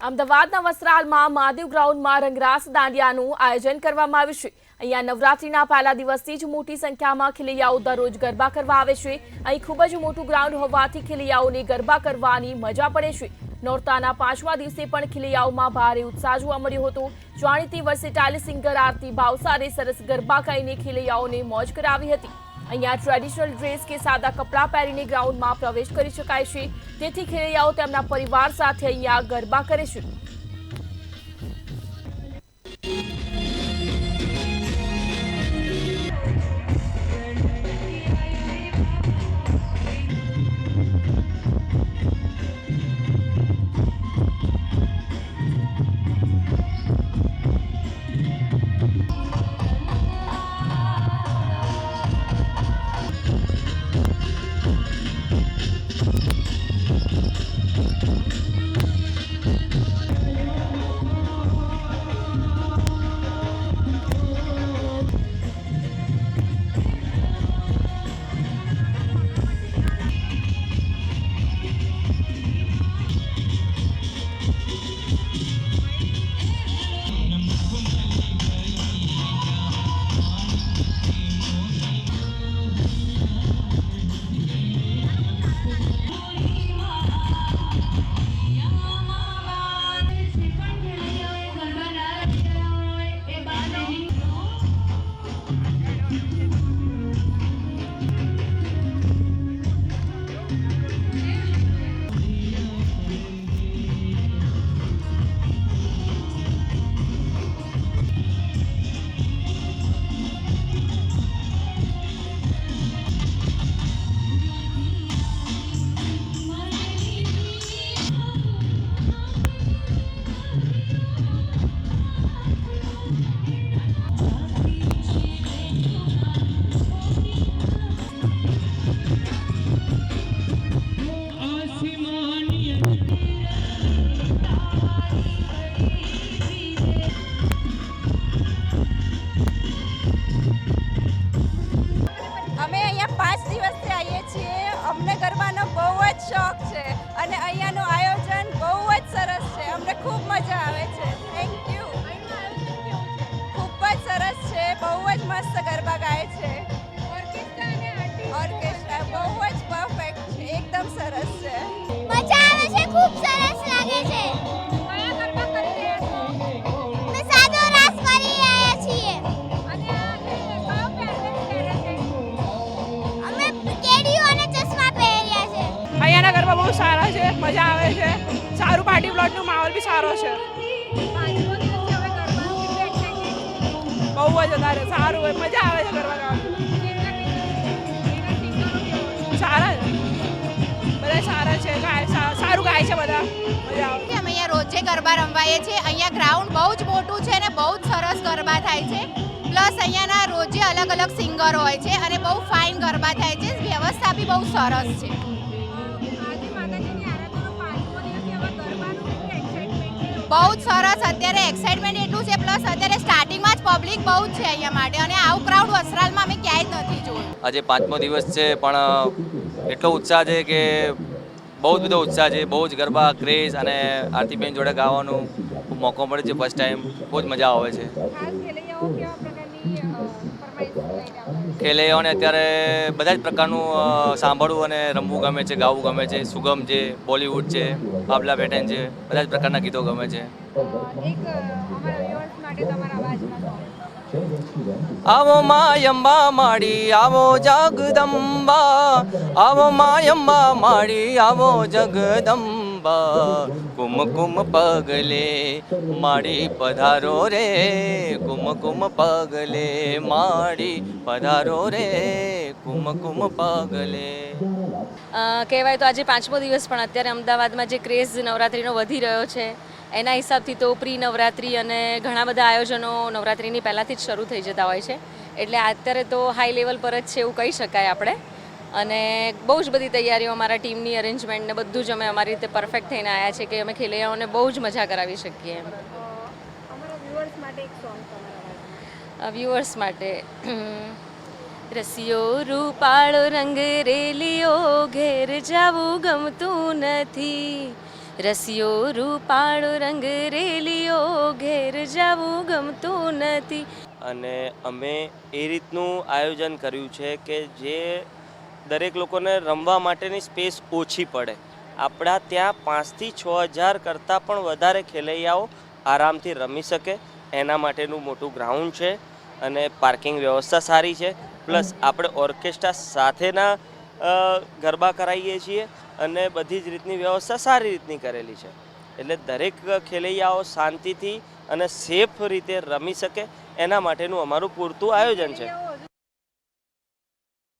અમદાવાદના વસ્ત્રાલમાં મહાદેવ ગ્રાઉન્ડમાં રંગરાસ દાંડિયાનું આયોજન કરવામાં આવ્યું છે। અહીંયા નવરાત્રીના પહેલા દિવસથી જ મોટી સંખ્યામાં ખેલૈયાઓ દરરોજ ગરબા કરવા આવે છે। અહીં ખૂબ જ મોટું ગ્રાઉન્ડ હોવાથી ખેલૈયાઓને ગરબા કરવાની મજા પડે છે। નોરતાના 5મા દિવસે પણ ખેલૈયાઓમાં ભારે ઉત્સાહ જોવા મળ્યો હતો। જાણીતી વર્સેટાઇલ સિંગર આરતી ભાવસારે સરસ ગરબા ગાઈને ખેલૈયાઓને મોજ કરાવી હતી। અહીંયા ટ્રેડિશનલ ડ્રેસ કે સાદા કપડાં પહેરીને ગ્રાઉન્ડમાં પ્રવેશ કરી શકાય છે, જેથી ખેલૈયાઓ તેમના પરિવાર સાથે અહીંયા ગરબા કરે છે। અમને ગરબાનો બહુ જ શોખ છે અને અહીંયાનું આયોજન બહુ જ સરસ છે। અમને ખૂબ મજા આવે છે। Thank you. ખૂબ જ સરસ છે, બહુ જ મસ્ત ગરબા ગાય છે। ઓર્કેસ્ટ્રા બહુ જ પરફેક્ટ છે, એકદમ સરસ છે। મજા આવે છે, ખૂબ સરસ લાગે છે। કયા ગરબા કરી રહ્યા છો? અમે સાદો રાસ કરી રહ્યા છીએ। અને આ કયો પહેરવેશ પહેરે છે? અમે કેડીઓ અને ચશ્મા પહેર્યા છે। અહીંયાના ગરબા બહુ સારા છે, મજા આવે છે। સારું પાર્ટી પ્લોટનો માહોલ બી સારો છે। પાંચમો દિવસ હવે ગરબાનું કેટલું એક્સાઇટેડ? બહુ જ વધારે સારું હોય, મજા આવે છે ગરબા ગાવાની। સારા છે, બધા સારા છે, સારું ગાય છે બધા, મજા આવે। અમે અહીંયા રોજે ગરબા રમવાઈએ છીએ। અહીંયા ગ્રાઉન્ડ બહુ જ મોટું છે અને બહુ જ સરસ ગરબા થાય છે। પ્લસ અહીંયાના રોજે અલગ અલગ સિંગર હોય છે અને બહુ ફાઇન ગરબા થાય છે। વ્યવસ્થા બી બહુ સરસ છે। બહુ જ સરસ, અત્યારે એક્સાઇટમેન્ટ એટલું છે, પ્લસ અત્યારે સ્ટાર્ટિંગમાં જ પબ્લિક બહુ જ છે અહીંયા માટે, અને આવું ક્રાઉડ વસ્ત્રાલમાં અમે ક્યાંય જ નથી જોયું। આજે 5મો દિવસ છે, પણ એટલો ઉત્સાહ છે કે બહુ જ બધો ઉત્સાહ છે। બહુ જ ગરબા ક્રેઝ અને આરતીબેન જોડે ગાવાનું ખૂબ મોકો મળે છે ફર્સ્ટ ટાઈમ, બહુ જ મજા આવે છે। ખેલૈયાઓને અત્યારે બધા જ પ્રકારનું સાંભળવું અને રમવું ગમે છે, ગાવું ગમે છે। સુગમ છે, બોલિવૂડ છે, બાબલા પેટર્ન છે, બધા જ પ્રકારના ગીતો ગમે છે। આવો માયંબા માડી આવો જગદંબા, આવો માયંબા માડી આવો જગદંબા, કુમકુમ પગલે માડી પધારો રે, કુમકુમ પગલે માડી પધારો રે, કુમકુમ પગલે। કહેવાય તો આજે 5મો દિવસ, પણ અત્યારે અમદાવાદમાં જે ક્રેઝ નવરાત્રિનો વધી રહ્યો છે એના હિસાબથી તો પ્રી નવરાત્રિ અને ઘણા બધા આયોજનો નવરાત્રિની પહેલાંથી જ શરૂ થઈ જતા હોય છે। એટલે અત્યારે તો હાઈ લેવલ પર જ છે એવું કહી શકાય આપણે। અને બહુ જ બધી તૈયારીઓ અમારા ટીમની અરેન્જમેન્ટ ને બધું જ અમે અમારી રીતે પરફેક્ટ થઈને આવ્યા છે કે અમે ખેલૈયાઓને બહુ જ મજા કરાવી શકીએ એમ। વ્યુઅર્સ માટે રસિયો રૂપાળો રંગ રેલિયો ઘેર જાવું ગમતું નથી, રસિયો રૂપાળો રંગ રેલિયો ઘેર જવું ગમતું નથી. અને અમે એ રીતનું આયોજન કર્યું છે કે જે દરેક લોકોને રમવા માટેની સ્પેસ ઓછી પડે. આપણા ત્યાં 5,000 થી 6,000 કરતાં પણ વધારે ખેલૈયાઓ આરામથી રમી શકે એના માટેનું મોટું ગ્રાઉન્ડ છે અને પાર્કિંગ વ્યવસ્થા સારી છે. પ્લસ આપણે ઓર્કેસ્ટ્રા સાથેના ગરબા કરાવીએ છીએ અને બધી જ રીતની વ્યવસ્થા સારી રીતની કરેલી છે. એટલે દરેક ખેલૈયાઓ શાંતિથી અને સેફ રીતે રમી શકે એના માટેનું અમારું પૂરતું આયોજન છે.